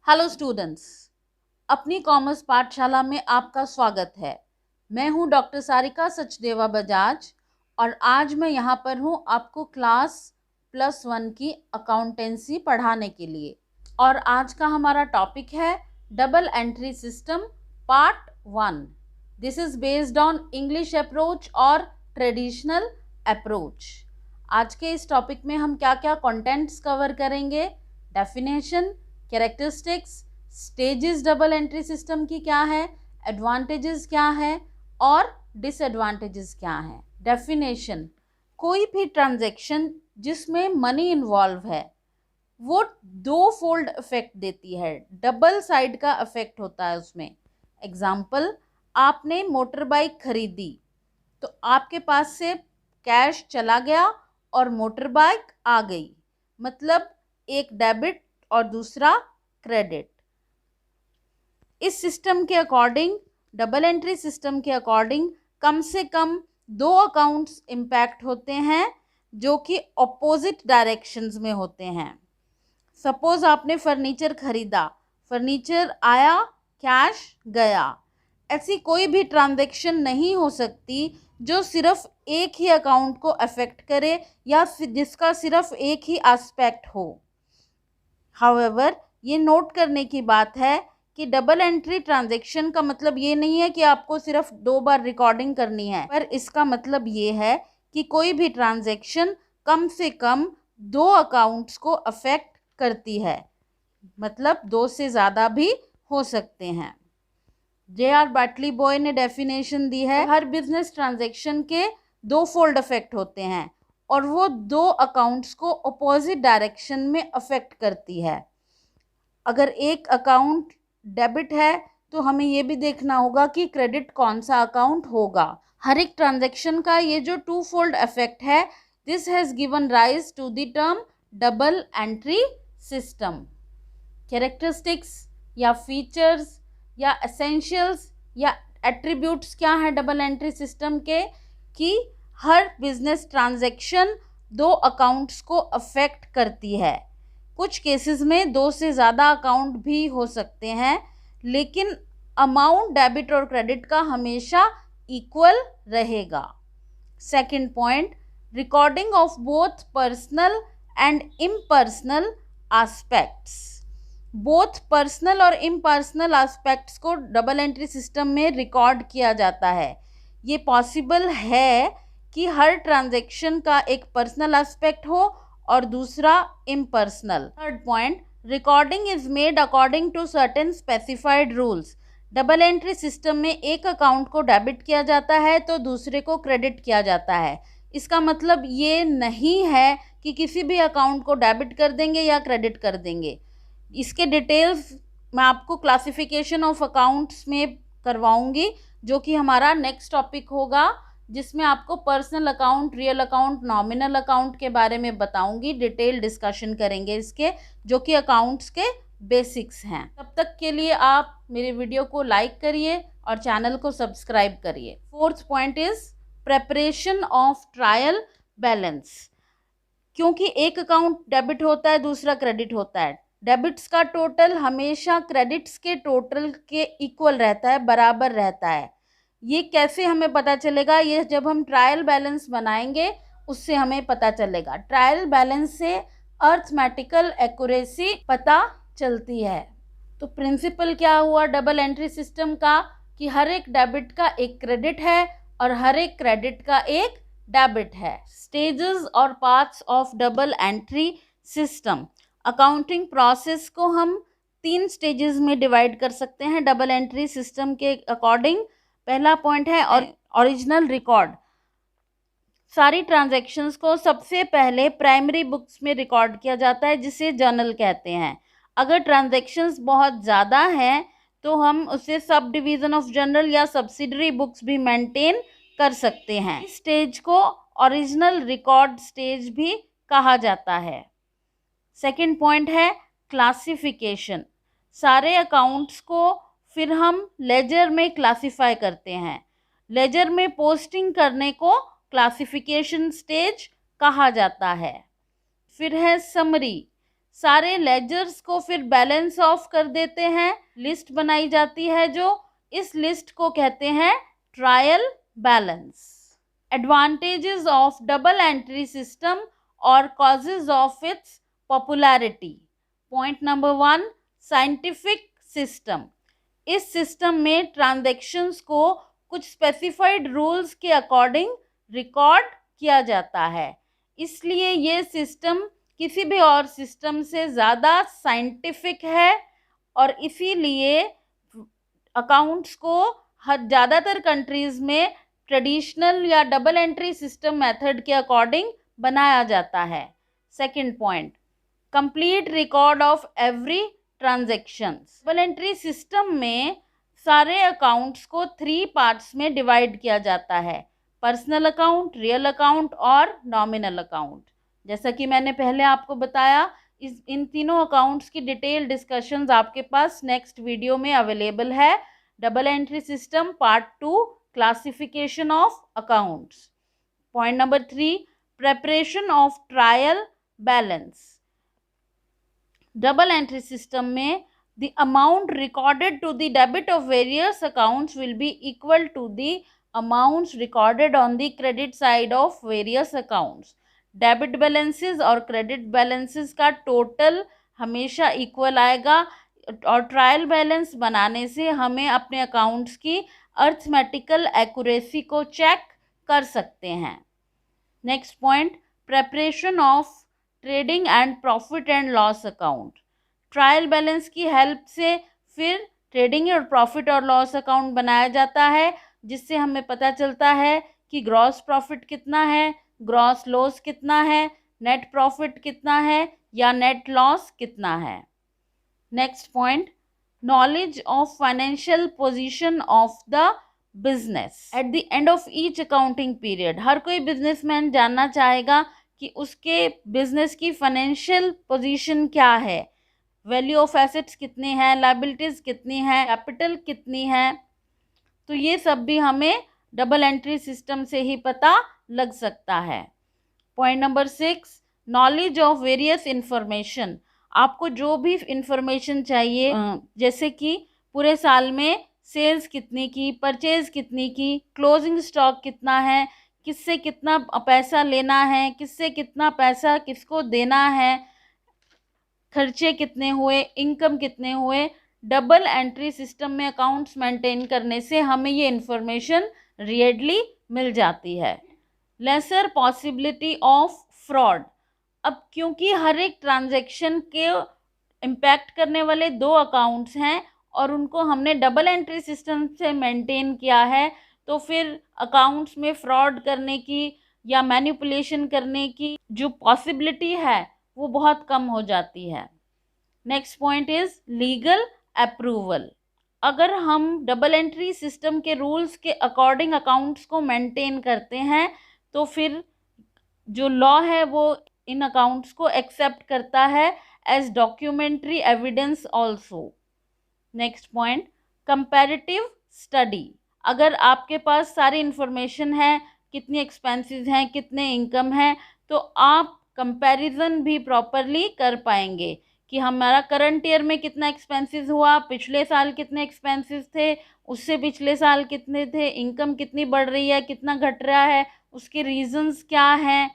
Hello students, अपनी commerce पाठशाला में आपका स्वागत है। मैं हूं डॉक्टर सारिका सचदेवा बजाज और आज मैं यहां पर हूं आपको क्लास +1 की अकाउंटेंसी पढ़ाने के लिए। और आज का हमारा टॉपिक है double entry system part 1। This is based on English approach और ट्रेडिशनल अप्रोच। आज के इस टॉपिक में हम क्या क्या कंटेंट्स कवर करेंगे, definition, characteristics, stages double entry system की क्या है, एडवांटेजेस क्या है और डिसएडवांटेजेस क्या है। डेफिनेशन: कोई भी ट्रांजैक्शन जिसमें मनी इन्वॉल्व है वो दो फोल्ड इफेक्ट देती है, डबल साइड का इफेक्ट होता है उसमें। एग्जाम्पल, आपने मोटर बाइक खरीदी तो आपके पास से कैश चला गया और मोटर बाइक आ गई, मतलब एक डेबिट और दूसरा क्रेडिट। इस सिस्टम के अकॉर्डिंग, डबल एंट्री सिस्टम के अकॉर्डिंग कम से कम दो अकाउंट्स इम्पैक्ट होते हैं जो कि ऑपोजिट डायरेक्शंस में होते हैं। सपोज आपने फर्नीचर खरीदा, फर्नीचर आया, कैश गया। ऐसी कोई भी ट्रांजैक्शन नहीं हो सकती जो सिर्फ एक ही अकाउंट को अफेक्ट करे या जिसका सिर्फ एक ही एस्पेक्ट हो। हाउएवर, ये नोट करने की बात है कि डबल एंट्री ट्रांजैक्शन का मतलब ये नहीं है कि आपको सिर्फ 2 बार रिकॉर्डिंग करनी है, पर इसका मतलब ये है कि कोई भी ट्रांजैक्शन कम से कम 2 अकाउंट्स को अफेक्ट करती है, मतलब 2 से ज़्यादा भी हो सकते हैं। J.R. बैटली बॉय ने डेफिनेशन दी है, हर बिजनेस ट्रांजैक्शन के 2 फोल्ड अफेक्ट होते हैं और वो 2 अकाउंट्स को अपोजिट डायरेक्शन में अफेक्ट करती है। अगर एक अकाउंट डेबिट है तो हमें ये भी देखना होगा कि क्रेडिट कौन सा अकाउंट होगा। हर एक ट्रांजैक्शन का ये जो 2 फोल्ड इफेक्ट है, this has given rise to the term double entry system. Characteristics या फीचर्स या एसेंशियल्स या एट्रीब्यूट्स क्या है डबल एंट्री सिस्टम के, कि हर बिजनेस ट्रांजैक्शन 2 अकाउंट्स को अफेक्ट करती है। कुछ केसेस में 2 से ज़्यादा अकाउंट भी हो सकते हैं, लेकिन अमाउंट डेबिट और क्रेडिट का हमेशा इक्वल रहेगा। Second point, recording of both personal and impersonal aspects. Both personal और इम्पर्सनल एस्पेक्ट्स को डबल एंट्री सिस्टम में रिकॉर्ड किया जाता है। ये पॉसिबल है कि हर ट्रांजैक्शन का एक पर्सनल एस्पेक्ट हो और दूसरा impersonal. Third point, recording is made according to certain specified rules. Double entry system में एक अकाउंट को डेबिट किया जाता है तो दूसरे को क्रेडिट किया जाता है। इसका मतलब ये नहीं है कि किसी भी अकाउंट को डेबिट कर देंगे या क्रेडिट कर देंगे। इसके डिटेल्स मैं आपको क्लासिफिकेशन ऑफ अकाउंट्स में करवाऊंगी, जो कि हमारा नेक्स्ट टॉपिक होगा, जिसमें आपको personal account, real account, nominal account के बारे में बताऊंगी। डिटेल डिस्कशन करेंगे इसके, जो कि अकाउंट्स के बेसिक्स हैं। तब तक के लिए आप मेरे वीडियो को लाइक करिए और चैनल को सब्सक्राइब करिए। Fourth point is preparation of trial balance. क्योंकि एक अकाउंट डेबिट होता है, दूसरा क्रेडिट होता है, डेबिट्स का टोटल हमेशा क्रेडिट्स के टोटल के इक्वल रहता है, बराबर रहता है। ये कैसे हमें पता चलेगा? ये जब हम ट्रायल बैलेंस बनाएंगे उससे हमें पता चलेगा। ट्रायल बैलेंस से अर्थमेटिकल एक्यूरेसी पता चलती है। तो प्रिंसिपल क्या हुआ डबल एंट्री सिस्टम का, कि हर एक डेबिट का एक क्रेडिट है और हर एक क्रेडिट का एक डेबिट है। स्टेजेस और parts of double entry system. Accounting process को हम 3 स्टेजेस में डिवाइड कर सकते हैं डबल एंट्री सिस्टम के अकॉर्डिंग। पहला पॉइंट है ओरिजिनल रिकॉर्ड। सारी ट्रांजैक्शंस को सबसे पहले प्राइमरी बुक्स में रिकॉर्ड किया जाता है, जिसे जर्नल कहते हैं। अगर ट्रांजैक्शंस बहुत ज़्यादा हैं तो हम उसे सब डिवीज़न ऑफ जर्नल या सब्सिडरी बुक्स भी मेंटेन कर सकते हैं। इस स्टेज को ओरिजिनल रिकॉर्ड स्टेज भी कहा जाता है। सेकंड पॉइंट है क्लासिफिकेशन। सारे अकाउंट्स को फिर हम लेजर में क्लासिफाई करते हैं। लेजर में पोस्टिंग करने को क्लासिफिकेशन स्टेज कहा जाता है। फिर है समरी। सारे लेजर्स को फिर बैलेंस ऑफ कर देते हैं, लिस्ट बनाई जाती है जो, इस लिस्ट को कहते हैं trial balance. Advantages of double entry system और causes of its popularity. Point number 1, scientific system. इस सिस्टम में ट्रांजैक्शंस को कुछ स्पेसिफाइड रूल्स के अकॉर्डिंग रिकॉर्ड किया जाता है, इसलिए ये सिस्टम किसी भी और सिस्टम से ज़्यादा साइंटिफिक है और इसीलिए अकाउंट्स को ज़्यादातर कंट्रीज़ में ट्रेडिशनल या डबल एंट्री सिस्टम मेथड के अकॉर्डिंग बनाया जाता है। Second point, complete record of every transactions. Double entry system में सारे अकाउंट्स को 3 पार्ट्स में डिवाइड किया जाता है, पर्सनल अकाउंट, रियल अकाउंट और नॉमिनल अकाउंट। जैसा कि मैंने पहले आपको बताया, इन तीनों अकाउंट्स की डिटेल डिस्कशंस आपके पास नेक्स्ट वीडियो में अवेलेबल है। Double entry system part 2, classification of accounts. Point number 3, preparation of trial balance. Double entry system में the amount recorded to the debit of various accounts will be equal to the amounts recorded on the credit side of various accounts. Debit balances और credit balances का total हमेशा equal आएगा और trial balance बनाने से हमें अपने accounts की अर्थमेटिकल एक्यूरेसी को चेक कर सकते हैं। Next point, preparation of trading and profit and loss account. Trial balance की हेल्प से फिर ट्रेडिंग और प्रॉफिट और लॉस अकाउंट बनाया जाता है, जिससे हमें पता चलता है कि ग्रॉस प्रॉफिट कितना है, ग्रॉस लॉस कितना है, नेट प्रॉफिट कितना है या नेट लॉस कितना है। Next point, knowledge of financial position of the business at the end of each accounting period. हर कोई बिजनेसमैन जानना चाहेगा कि उसके बिजनेस की फाइनेंशियल पोजीशन क्या है, वैल्यू ऑफ एसेट्स कितनी है, लायबिलिटीज़ कितनी है, कैपिटल कितनी है। तो ये सब भी हमें डबल एंट्री सिस्टम से ही पता लग सकता है। Point number 6, knowledge of various information. आपको जो भी इंफॉर्मेशन चाहिए, जैसे कि पूरे साल में सेल्स कितनी की, परचेज कितनी की, क्लोजिंग स्टॉक कितना है, किससे कितना पैसा लेना है, किससे कितना पैसा किसको देना है, खर्चे कितने हुए, इनकम कितने हुए। डबल एंट्री सिस्टम में अकाउंट्स मेंटेन करने से हमें ये इन्फॉर्मेशन रियडली मिल जाती है। Lesser possibility of fraud. अब क्योंकि हर एक ट्रांजैक्शन के इम्पैक्ट करने वाले 2 अकाउंट्स हैं और उनको हमने डबल एंट्री सिस्टम से मेंटेन किया है, तो फिर अकाउंट्स में फ्रॉड करने की या मैनिपुलेशन करने की जो पॉसिबिलिटी है वो बहुत कम हो जाती है। Next point is legal approval. अगर हम डबल एंट्री सिस्टम के रूल्स के अकॉर्डिंग अकाउंट्स को मेंटेन करते हैं तो फिर जो लॉ है वो इन अकाउंट्स को एक्सेप्ट करता है as documentary evidence also. Next point, comparative study. अगर आपके पास सारी इंफॉर्मेशन है, कितनी एक्सपेंसेस हैं, कितने इनकम है, तो आप कंपैरिजन भी प्रॉपरली कर पाएंगे कि हमारा करंट ईयर में कितना एक्सपेंसेस हुआ, पिछले साल कितने एक्सपेंसेस थे, उससे पिछले साल कितने थे, इनकम कितनी बढ़ रही है, कितना घट रहा है, उसके रीजंस क्या हैं।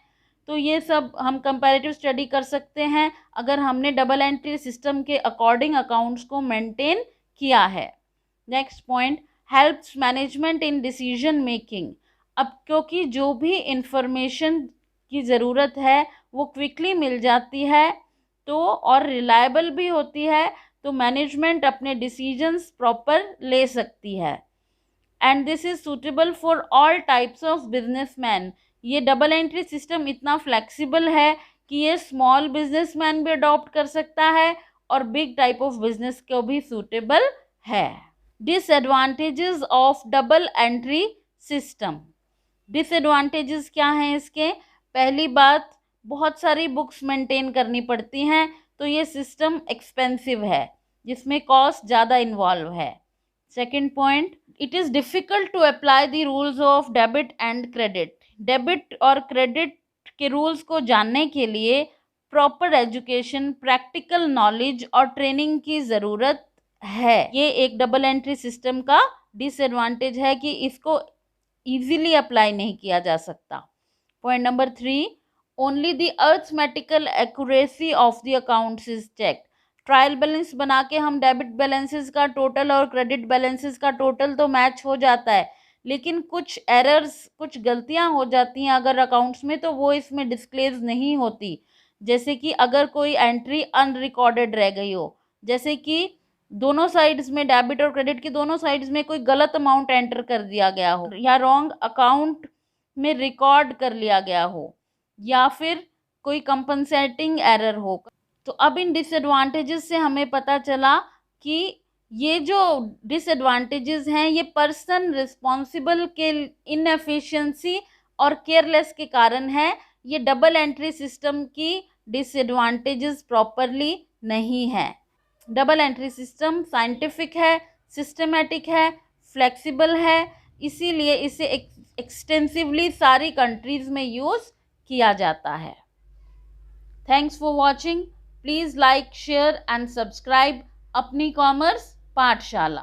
तो ये सब हम कंपैरेटिव स्टडी कर सकते हैं अगर हमने डबल एंट्री सिस्टम के अकॉर्डिंग अकाउंट्स को मेंटेन किया है। Next point, helps management in decision making. अब क्योंकि जो भी इंफॉर्मेशन की ज़रूरत है वो क्विकली मिल जाती है तो और रिलायबल भी होती है, तो मैनेजमेंट अपने डिसीजंस प्रॉपर ले सकती है। And this is suitable for all types of businessman. ये डबल एंट्री सिस्टम इतना फ्लेक्सिबल है कि ये स्मॉल बिजनेसमैन भी अडॉप्ट कर सकता है और बिग टाइप ऑफ बिजनेस को भी सूटेबल है। Disadvantages of double entry system. Disadvantages क्या हैं इसके? पहली बात, बहुत सारी बुक्स मेंटेन करनी पड़ती हैं, तो ये सिस्टम एक्सपेंसिव है जिसमें कॉस्ट ज़्यादा इन्वॉल्व है। Second point, it is difficult to apply the rules of debit and credit. Debit और क्रेडिट के रूल्स को जानने के लिए प्रॉपर एजुकेशन, प्रैक्टिकल नॉलेज और ट्रेनिंग की ज़रूरत है। ये एक डबल एंट्री सिस्टम का डिसएडवांटेज है कि इसको इजीली अप्लाई नहीं किया जा सकता। Point number 3, only the arithmetical accuracy of the accounts is check. Trial balance बना के हम डेबिट बैलेंसेस का टोटल और क्रेडिट बैलेंसेस का टोटल तो मैच हो जाता है, लेकिन कुछ एरर्स, कुछ गलतियां हो जाती हैं अगर अकाउंट्स में, तो वो इसमें डिस्क्लेज नहीं होती। जैसे कि अगर कोई एंट्री अनरिकॉर्डेड रह गई हो, जैसे कि दोनों साइड्स में, डेबिट और क्रेडिट की दोनों साइड्स में कोई गलत अमाउंट एंटर कर दिया गया हो, या रॉन्ग अकाउंट में रिकॉर्ड कर लिया गया हो, या फिर कोई कंपनसेटिंग एरर हो। तो अब इन डिसएडवांटेजेस से हमें पता चला कि ये जो डिसएडवांटेजेस हैं ये पर्सन रिस्पॉन्सिबल के इनएफिशिएंसी और केयरलेस के कारण है। ये डबल एंट्री सिस्टम की डिसएडवांटेजेस प्रॉपरली नहीं है। डबल एंट्री सिस्टम साइंटिफिक है, सिस्टमेटिक है, फ्लेक्सिबल है, इसीलिए इसे एक्सटेंसिवली सारी कंट्रीज में यूज किया जाता है। Thanks for watching. Please like, share and subscribe अपनी कॉमर्स पाठशाला।